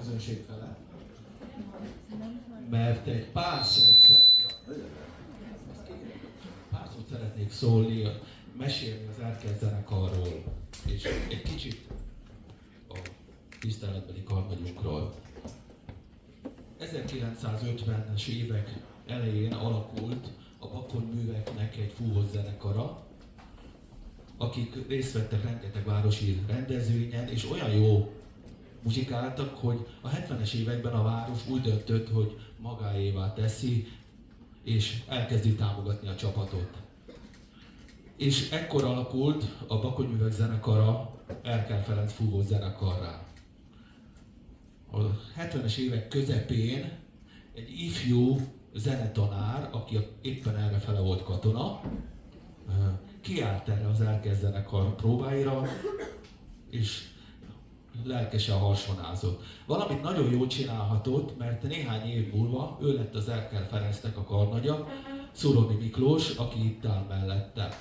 közönség fele, mert egy pár szót szeretnék szólni, mesélni az Erkel zenekarról, és egy kicsit a tiszteletbeli karnagyunkról. 1950-es évek elején alakult a Bakony Műveknek egy fúvós zenekara, akik részt vettek rengeteg városi rendezvényen, és olyan jó muzsikáltak, hogy a 70-es években a város úgy döntött, hogy magáévá teszi, és elkezdi támogatni a csapatot. És ekkor alakult a Bakony Művek zenekara Erkel Ferenc fúvós zenekarrá. A 70-es évek közepén egy ifjú zenetanár, aki éppen errefele volt katona, kiállt erre az Erkel zenekar próbáira, és lelkesen harsonázott. Valamit nagyon jól csinálhatott, mert néhány év múlva ő lett az Erkel Ferencnek a karnagya, Szuroni Miklós, aki itt áll mellette.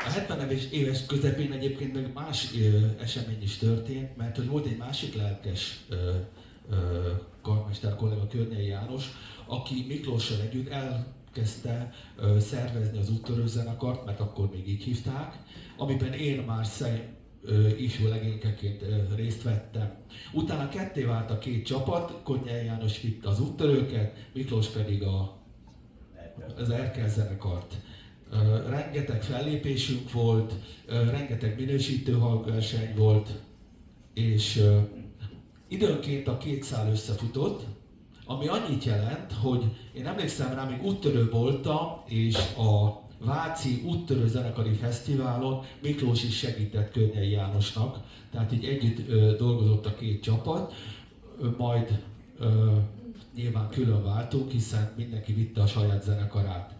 A 70-es éves közepén egyébként meg más esemény is történt, mert hogy volt egy másik lelkes karmester kollega, Környei János, aki Miklóssal együtt elkezdte szervezni az úttörő zenekart, mert akkor még így hívták, amiben én már ifjú legényeként részt vettem. Utána ketté vált a két csapat, Környei János vitte az úttörőket, Miklós pedig az Erkel zenekart. Rengeteg fellépésünk volt, rengeteg minősítő hangverseny volt, és időnként a két szál összefutott, ami annyit jelent, hogy én emlékszem rá, még úttörő voltam, és a Váci Úttörő Zenekari Fesztiválon Miklós is segített Környei Jánosnak, tehát így együtt dolgozott a két csapat, majd nyilván külön váltunk, hiszen mindenki vitte a saját zenekarát.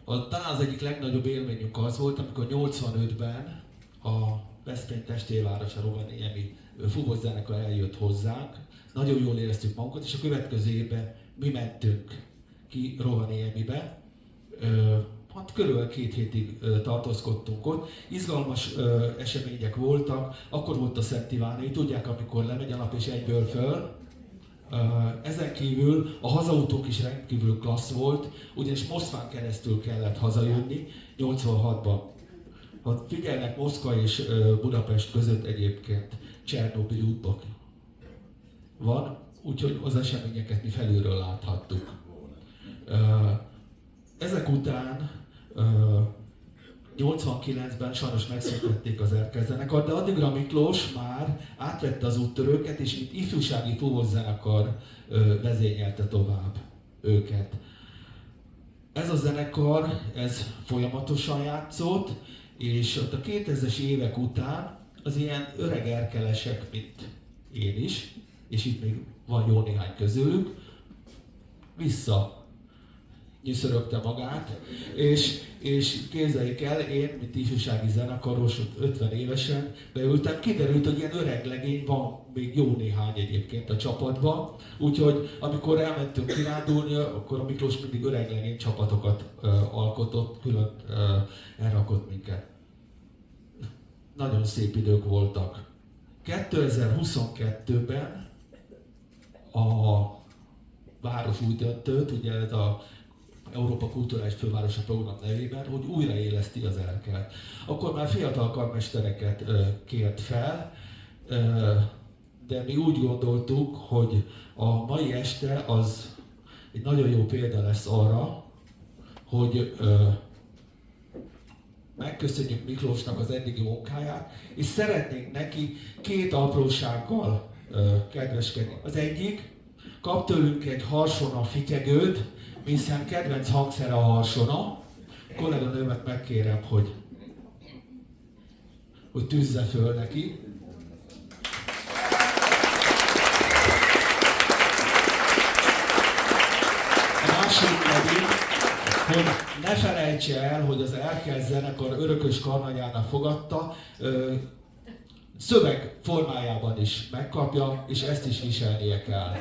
Talán az egyik legnagyobb élményünk az volt, amikor 85-ben a Veszprém testvérvárosa Rovaniemi fúvós zenekar eljött hozzánk, nagyon jól éreztük magunkat, és a következő évben mi mentünk ki Rovaniemibe. Hát körülbelül 2 hétig tartózkodtunk ott. Izgalmas események voltak, akkor volt a Szent Iványi, tudják, amikor lemegy a nap és egyből föl. Ezen kívül a hazautók is rendkívül klassz volt, ugyanis Moszkván keresztül kellett hazajönni 86-ban. Ha figyelnek, Moszkva és Budapest között egyébként Csernobil útbak van, úgyhogy az eseményeket mi felülről láthattuk. Ezek után 89-ben sajnos megszüntették az Erkel zenekart, de addigra Miklós már átvette az úttörőket, és mint ifjúsági fúvós zenekar vezényelte tovább őket. Ez a zenekar, ez folyamatosan játszott, és ott a 2000-es évek után az ilyen öreg erkelesek, mint én is, és itt még van jó néhány közülük, nyűszörögte magát, és képzeljék el, én, mint ifjúsági zenekaros, 50 évesen beültem, kiderült, hogy ilyen öreg legény van még jó néhány egyébként a csapatban, úgyhogy amikor elmentünk kirándulni, akkor a Miklós mindig öreg legény csapatokat alkotott, külön elrakott minket. Nagyon szép idők voltak. 2022-ben a város úgy döntött, ugye ez a Európa Kulturális Fővárosa Program nevében, hogy újraéleszti az Erkelt. Akkor már fiatal karmestereket kért fel, de mi úgy gondoltuk, hogy a mai este az egy nagyon jó példa lesz arra, hogy megköszönjük Miklósnak az eddigi munkáját, és szeretnénk neki 2 aprósággal kedveskedni. Az egyik, kap tőlünk egy harsona fityegőt, hiszen kedvenc hangszere a harsona. A kolléganőmet megkérem, hogy tűzze föl neki. A másik pedig, hogy ne felejtse el, hogy az Erkel zenekar örökös karnagyának fogadta, szöveg formájában is megkapja, és ezt is viselnie kell.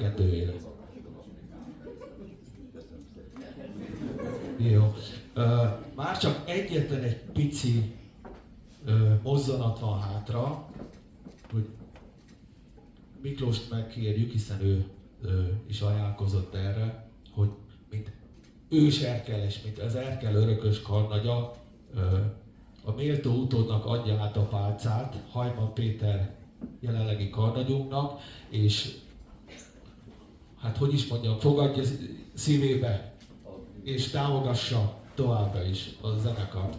kedvéért. Jó. Már csak egyetlen egy pici mozzanat van hátra, hogy Miklóst megkérjük, hiszen ő is ajánlkozott erre, hogy mint őserkeles, mint az Erkel örökös karnagya, a méltó utódnak adja át a pálcát Hajman Péter jelenlegi karnagyunknak, és hát hogy is mondjam, fogadja szívébe, és támogassa továbbra is a zenekart.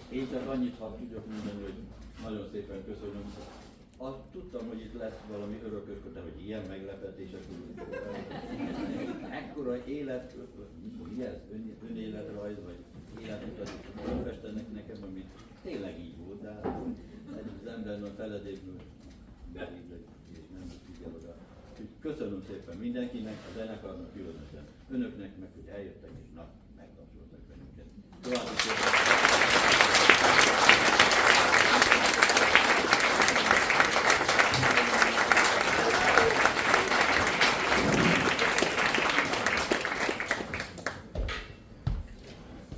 Én csak annyit, ha tudok mondani, hogy nagyon szépen köszönöm. Azt tudtam, hogy itt lesz valami örökösködő, hogy ilyen meglepetések. Ekkora élet, mi ez? Önéletrajz, vagy életutat festenek nekem, ami tényleg így volt, de az ember a feledésből belépett, és nem figyel oda. Köszönöm szépen mindenkinek, a zenekarnak különösen, önöknek meg, hogy eljöttek és megtapsoltak bennünket.